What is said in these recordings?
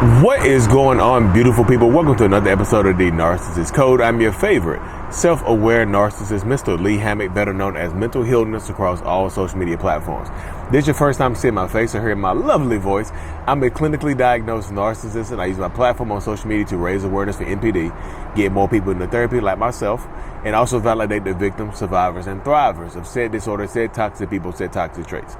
What is going on, beautiful people? Welcome to another episode of the Narcissists Code. I'm your favorite self-aware narcissist, Mr. Lee Hammock, better known as Mental Healness across all social media platforms. This is your first time seeing my face or hearing my lovely voice. I'm a clinically diagnosed narcissist, and I use my platform on social media to raise awareness for NPD, get more people into therapy like myself, and also validate the victims, survivors, and thrivers of said disorder, said toxic people, said toxic traits.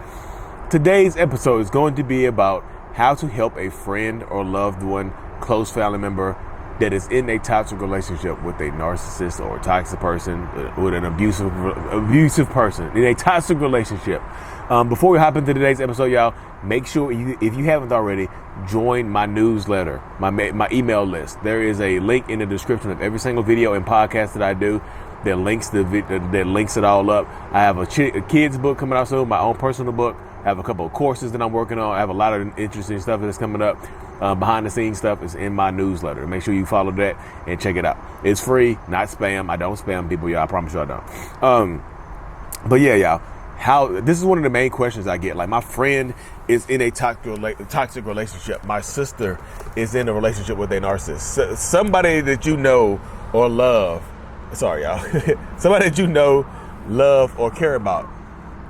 Today's episode is going to be about how to help a friend or loved one, close family member that is in a toxic relationship with a narcissist or a toxic person, with an abusive person in a toxic relationship. Before we hop into today's episode, y'all, make sure if you haven't already, join my newsletter, my email list. There is a link in the description of every single video and podcast that I do that links it all up. I have a kid's book coming out soon, my own personal book. I have a couple of courses that I'm working on. I have a lot of interesting stuff that's coming up. Behind the scenes stuff is in my newsletter. Make sure you follow that and check it out. It's free, not spam. I don't spam people, y'all. I promise you I don't. But yeah, y'all. This is one of the main questions I get. Like, my friend is in a toxic relationship. My sister is in a relationship with a narcissist. Somebody that you know or love. Sorry, y'all. Somebody that you know, love, or care about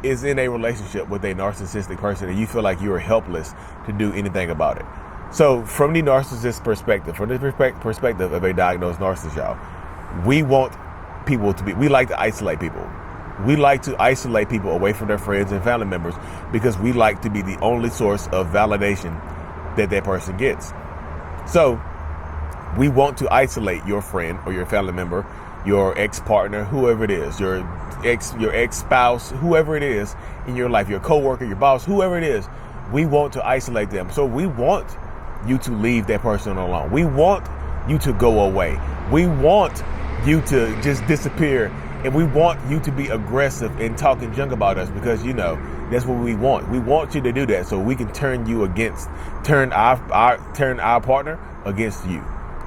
is in a relationship with a narcissistic person, and you feel like you are helpless to do anything about it. So from the narcissist perspective, from the perspective of a diagnosed narcissist, y'all, we like to isolate people. We like to isolate people away from their friends and family members because we like to be the only source of validation that person gets. So we want to isolate your friend or your family member, your ex-partner, whoever it is, your ex-spouse, whoever it is in your life, your coworker, your boss, whoever it is. We want to isolate them. So we want you to leave that person alone. We want you to go away. We want you to just disappear, and we want you to be aggressive and talking junk about us because, that's what we want. We want you to do that so we can turn our partner against you.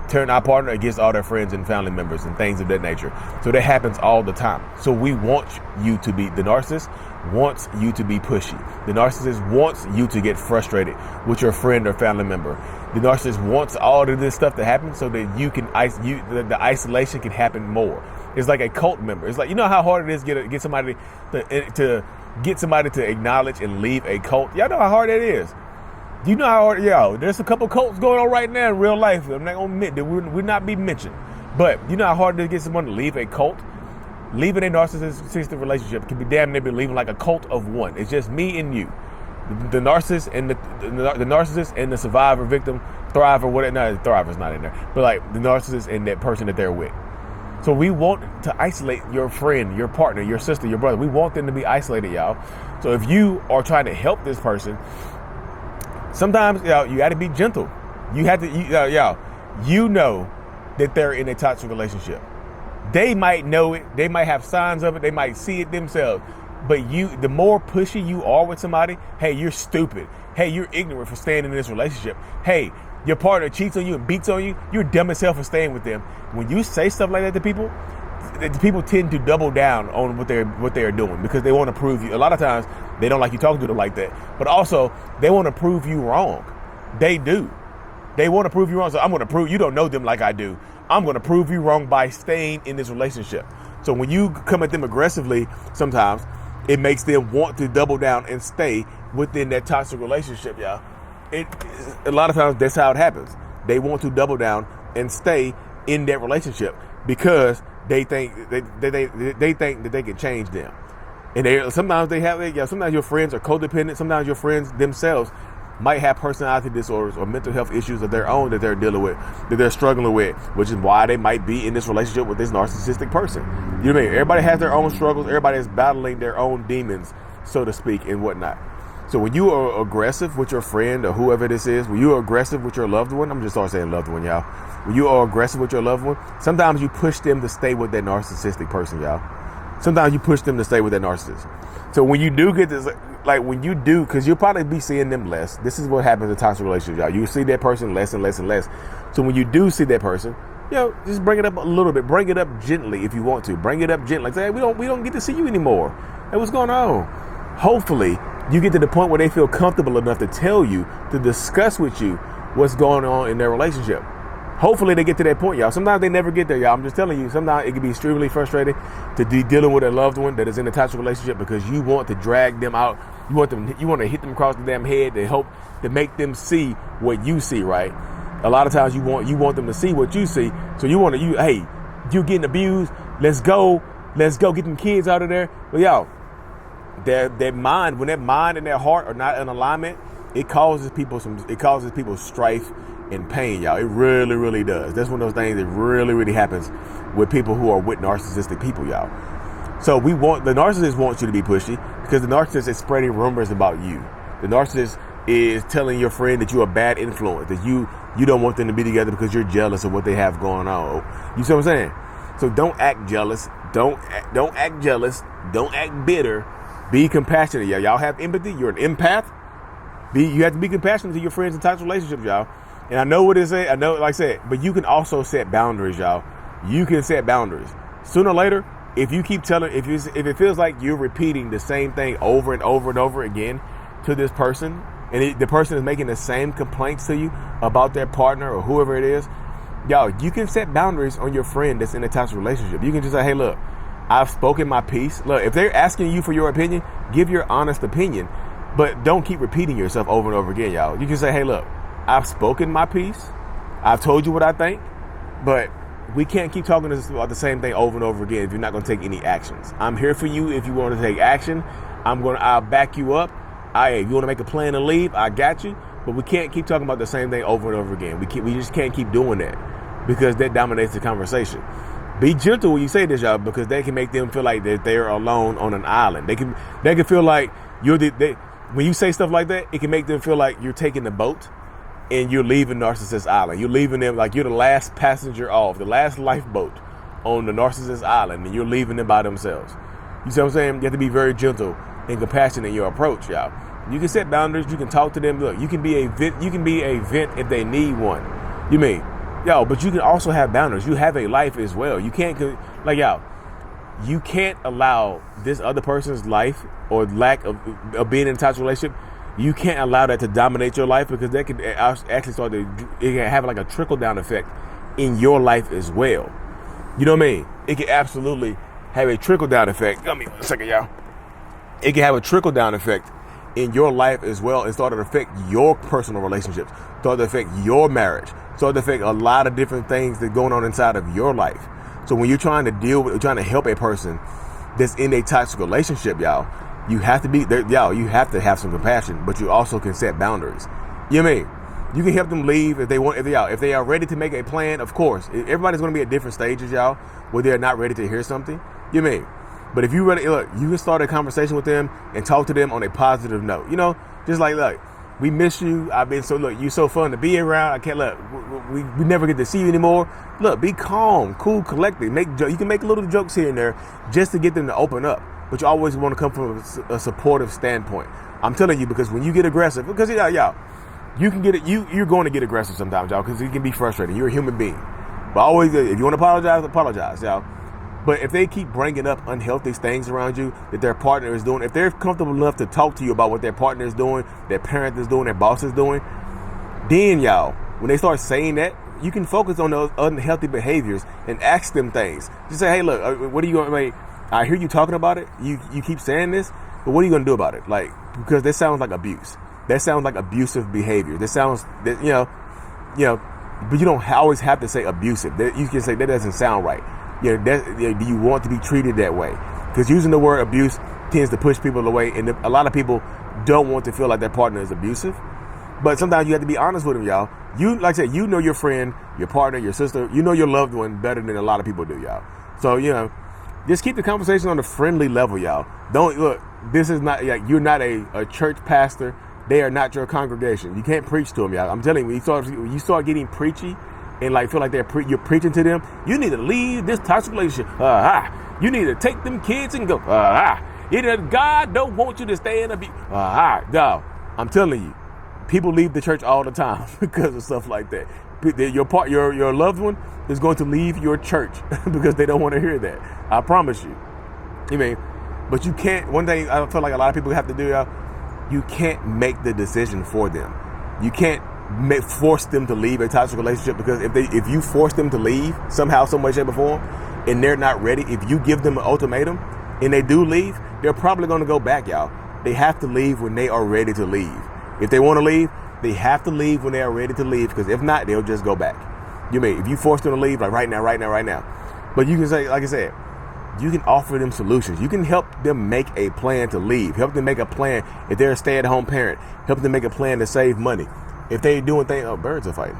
Turn our partner against all their friends and family members and things of that nature. So that happens all the time. So we want you to be, the narcissist wants you to be pushy. The narcissist wants you to get frustrated with your friend or family member. The narcissist wants all of this stuff to happen so that the isolation can happen more. It's like a cult member. It's like, you know how hard it is to get somebody to acknowledge and leave a cult? Y'all know how hard that is. You know how hard, there's a couple cults going on right now in real life. I'm not going to admit that would not be mentioned. But you know how hard it is to get someone to leave a cult? Leaving a narcissistic relationship can be damn near leaving like a cult of one. It's just me and you. The narcissist and the narcissist and the survivor, victim, thriver, whatever. No, thriver's not in there. But like the narcissist and that person that they're with. So we want to isolate your friend, your partner, your sister, your brother. We want them to be isolated, y'all. So if you are trying to help this person, sometimes, you got to be gentle. You have to, you know that they're in a toxic relationship. They might know it. They might have signs of it. They might see it themselves. But the more pushy you are with somebody, hey, you're stupid. Hey, you're ignorant for staying in this relationship. Hey, your partner cheats on you and beats on you. You're dumb as hell for staying with them. When you say stuff like that to people, the people tend to double down on what they're doing because they want to prove you. A lot of times they don't like you talking to them like that, but also they want to prove you wrong. They do. They want to prove you wrong. So I'm going to prove you don't know them like I do. I'm going to prove you wrong by staying in this relationship. So when you come at them aggressively, sometimes it makes them want to double down and stay within that toxic relationship, y'all. A lot of times that's how it happens. They want to double down and stay in that relationship because they think that they can change them. And sometimes your friends are codependent. Sometimes your friends themselves might have personality disorders or mental health issues of their own that they're dealing with, that they're struggling with, which is why they might be in this relationship with this narcissistic person. You know what I mean? Everybody has their own struggles. Everybody is battling their own demons, so to speak, and whatnot. So when you are aggressive with your friend or whoever this is, when you are aggressive with your loved one, I'm just start saying loved one, y'all. When you are aggressive with your loved one, sometimes you push them to stay with that narcissistic person, y'all. Sometimes you push them to stay with that narcissist. So when you do get this, because you'll probably be seeing them less. This is what happens in toxic relationships, y'all. You see that person less and less and less. So when you do see that person, just bring it up a little bit. Bring it up gently if you want to. Bring it up gently. Like, say, hey, we don't get to see you anymore. Hey, what's going on? Hopefully, you get to the point where they feel comfortable enough to tell you, to discuss with you what's going on in their relationship. Hopefully they get to that point, y'all. Sometimes they never get there, y'all. I'm just telling you, sometimes it can be extremely frustrating to be dealing with a loved one that is in a toxic relationship because you want to drag them out. You want to hit them across the damn head to help to make them see what you see, right? A lot of times you want them to see what you see. So hey, you getting abused. Let's go get them kids out of there. But y'all, their mind, when their mind and their heart are not in alignment, it causes people strife and pain, y'all. It really, really does. That's one of those things that really, really happens with people who are with narcissistic people, y'all. So the narcissist wants you to be pushy because the narcissist is spreading rumors about you. The narcissist is telling your friend that you're a bad influence, that you don't want them to be together because you're jealous of what they have going on. You see what I'm saying? So don't act jealous. Don't act jealous. Don't act bitter. Be compassionate, y'all. Y'all have empathy. You're an empath. You have to be compassionate to your friends in toxic relationships, y'all. And I know what it says. I know, like I said, but you can also set boundaries, y'all. You can set boundaries. Sooner or later, if you keep telling, if it feels like you're repeating the same thing over and over and over again to this person, and the person is making the same complaints to you about their partner or whoever it is, y'all, you can set boundaries on your friend that's in a toxic relationship. You can just say, hey, look, I've spoken my piece. Look, if they're asking you for your opinion, give your honest opinion, but don't keep repeating yourself over and over again, y'all. You can say, hey, look, I've spoken my piece. I've told you what I think, but we can't keep talking about the same thing over and over again if you're not going to take any actions. I'm here for you if you want to take action. I'll back you up. If you want to make a plan to leave, I got you. But we can't keep talking about the same thing over and over again. We just can't keep doing that because that dominates the conversation. Be gentle when you say this, y'all, because that can make them feel like that they're alone on an island. They can feel like when you say stuff like that, it can make them feel like you're taking the boat and you're leaving Narcissist Island. You're leaving them like you're the last passenger off, the last lifeboat on the Narcissist Island, and you're leaving them by themselves. You see what I'm saying? You have to be very gentle and compassionate in your approach, y'all. You can set boundaries. You can talk to them. Look, you can be a vent if they need one. You mean, yo, but you can also have boundaries. You have a life as well. You can't, like, y'all, you can't allow this other person's life or lack of being in a toxic relationship. You can't allow that to dominate your life because that can actually it can have like a trickle down effect in your life as well. You know what I mean? It can absolutely have a trickle down effect. Give me 1 second, y'all. It can have a trickle down effect in your life as well and start to affect your personal relationships, start to affect your marriage, start to affect a lot of different things that are going on inside of your life. So when you're trying to help a person that's in a toxic relationship, y'all, you have to be there, y'all. You have to have some compassion, but you also can set boundaries. You know what I mean? You can help them leave if they want. If they are ready to make a plan, of course. Everybody's going to be at different stages, y'all, where they're not ready to hear something. You know what I mean? But if you ready, look, you can start a conversation with them and talk to them on a positive note. You know, just like, look, we miss you. Look, you're so fun to be around. I can't look. We never get to see you anymore. Look, be calm, cool, collected. You can make little jokes here and there just to get them to open up. But you always want to come from a supportive standpoint. I'm telling you, because when you get aggressive, because y'all, you can get it. You're going to get aggressive sometimes, y'all, because it can be frustrating. You're a human being. But always, if you want to apologize, y'all. But if they keep bringing up unhealthy things around you that their partner is doing, if they're comfortable enough to talk to you about what their partner is doing, their parent is doing, their boss is doing, then y'all, when they start saying that, you can focus on those unhealthy behaviors and ask them things. Just say, hey, look, what are you going to make? I hear you talking about it. You keep saying this, but what are you going to do about it? Like, because that sounds like abuse. That sounds like abusive behavior. But you don't always have to say abusive. You can say that doesn't sound right. Do you want to be treated that way? Because using the word abuse tends to push people away, and a lot of people don't want to feel like their partner is abusive. But sometimes you have to be honest with them, y'all. You, like I said, you know your friend, your partner, your sister, you know your loved one better than a lot of people do, y'all. So, just keep the conversation on a friendly level, y'all. Don't look. This is not like you're not a church pastor. They are not your congregation. You can't preach to them, y'all. I'm telling you, when you start getting preachy and like feel like you're preaching to them, you need to leave this toxic relationship. You need to take them kids and go. God don't want you to stay in abuse. No, I'm telling you, people leave the church all the time because of stuff like that. Your loved one is going to leave your church because they don't want to hear that. I promise you. But you can't. One thing I feel like a lot of people have to do, y'all, you can't make the decision for them. You can't force them to leave a toxic relationship, because if you force them to leave somehow, some way, shape, or form, and they're not ready, if you give them an ultimatum and they do leave, they're probably going to go back, y'all. They have to leave when they are ready to leave. If they want to leave, they have to leave when they are ready to leave, because if not, they'll just go back. If you force them to leave, like right now. But you can say, like I said, you can offer them solutions. You can help them make a plan to leave. Help them make a plan. If they're a stay-at-home parent, help them make a plan to save money. If they doing things, birds are fighting.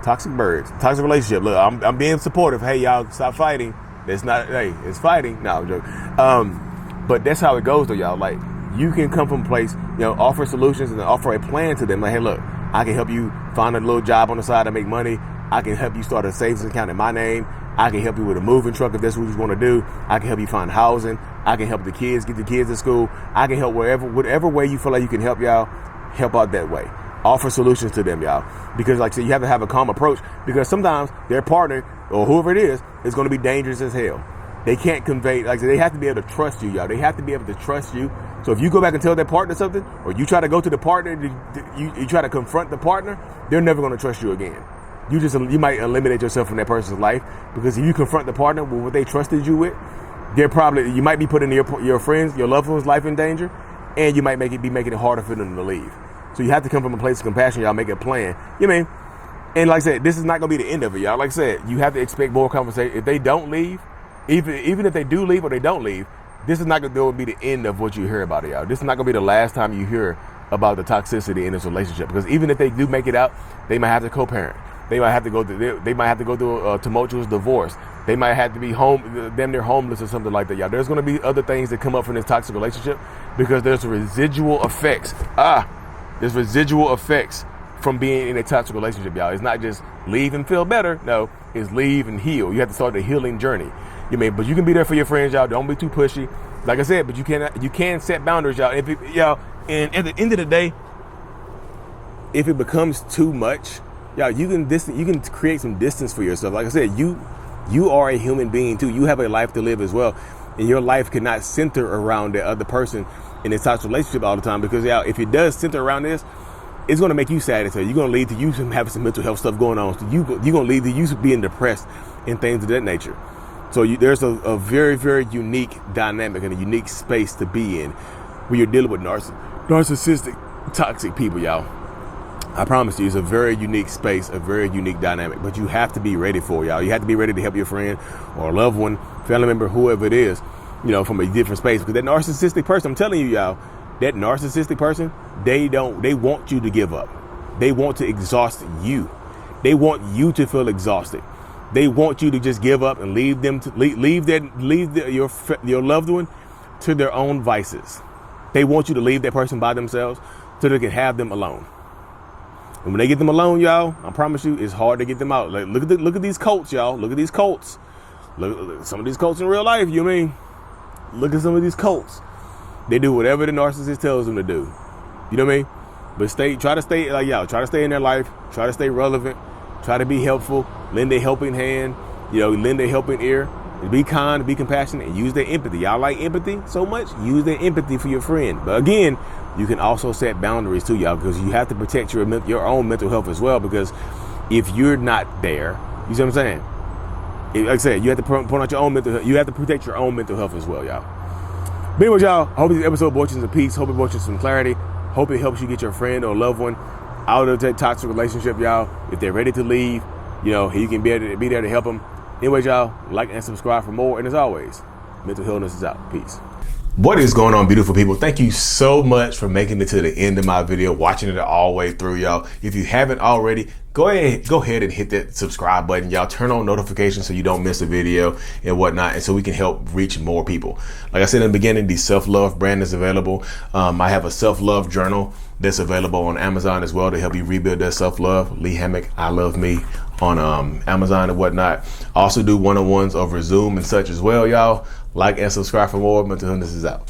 Toxic birds, toxic relationship. Look, I'm being supportive. Hey, y'all, stop fighting. It's not, hey, it's fighting. No, I'm joking. But that's how it goes, though, y'all. Like, you can come from a place, offer solutions and offer a plan to them. Like, hey, look, I can help you find a little job on the side to make money. I can help you start a savings account in my name. I can help you with a moving truck if that's what you want to do. I can help you find housing. I can help the kids, get the kids to school. I can help whatever way you feel like you can help y'all, help out that way. Offer solutions to them, y'all. Because like I said, you have to have a calm approach, because sometimes their partner or whoever it is going to be dangerous as hell. They can't convey, like I said, they have to be able to trust you, y'all. They have to be able to trust you. So if you go back and tell their partner something, or you try to go to the partner, you try to confront the partner, they're never going to trust you again. You might eliminate yourself from that person's life, because if you confront the partner with what they trusted you with, you might be putting your friends, your loved one's life in danger, and you might be making it harder for them to leave. So you have to come from a place of compassion, y'all. Make a plan. And like I said, this is not going to be the end of it, y'all. Like I said, you have to expect more conversation. If they don't leave, even if they do leave or they don't leave, this is not going to be the end of what you hear about it, y'all. This is not going to be the last time you hear about the toxicity in this relationship, because even if they do make it out, they might have to co-parent. They might have to go through a tumultuous divorce. They might have to be damn near homeless or something like that, y'all. There's going to be other things that come up from this toxic relationship, because there's residual effects. There's residual effects from being in a toxic relationship, y'all. It's not just leave and feel better. No, it's leave and heal. You have to start the healing journey. But you can be there for your friends, y'all. Don't be too pushy. Like I said, but you can set boundaries, y'all. And at the end of the day, if it becomes too much, y'all, you can create some distance for yourself. Like I said, you are a human being too. You have a life to live as well, and your life cannot center around the other person in this toxic relationship all the time. Because if it does center around this, it's going to make you sad as hell. You're going to lead to you having some mental health stuff going on. So you're going to lead to you being depressed and things of that nature. So there's a very, very unique dynamic and a unique space to be in when you're dealing with narcissistic, toxic people, y'all. I promise you, it's a very unique space, a very unique dynamic, but you have to be ready for it, y'all. You have to be ready to help your friend or a loved one, family member, whoever it is, from a different space. Because that narcissistic person, I'm telling you, y'all, that narcissistic person, they want you to give up. They want to exhaust you. They want you to feel exhausted. They want you to just give up and leave them to your loved one to their own vices. They want you to leave that person by themselves so they can have them alone. And when they get them alone, y'all, I promise you, it's hard to get them out. Like, look at these cults, y'all. Look at these cults. Look at some of these cults in real life. Look at some of these cults. They do whatever the narcissist tells them to do. You know what I mean? But try to stay like y'all. Try to stay in their life. Try to stay relevant. Try to be helpful. Lend a helping hand. Lend a helping ear. Be kind, be compassionate, and use their empathy. Y'all like empathy so much? Use their empathy for your friend. But again, you can also set boundaries too, y'all, because you have to protect your own mental health as well. Because if you're not there, you see what I'm saying? Like I said, you have to point out your own mental health. You have to protect your own mental health as well, y'all. But anyway, y'all, I hope this episode brought you some peace. Hope it brought you some clarity. Hope it helps you get your friend or loved one out of that toxic relationship, y'all. If they're ready to leave, you can be there to help them. Anyways, y'all, like and subscribe for more. And as always, Mental Healness is out. Peace. What is going on, beautiful people? Thank you so much for making it to the end of my video, watching it all the way through, y'all. If you haven't already, go ahead and hit that subscribe button, y'all. Turn on notifications so you don't miss a video and whatnot, and so we can help reach more people. Like I said in the beginning, the self-love brand is available. I have a self-love journal that's available on Amazon as well to help you rebuild that self-love. Lee Hammock, I Love Me, on Amazon and whatnot. I also do one-on-ones over Zoom and such as well, y'all. Like and subscribe for more. Mental Healness is out.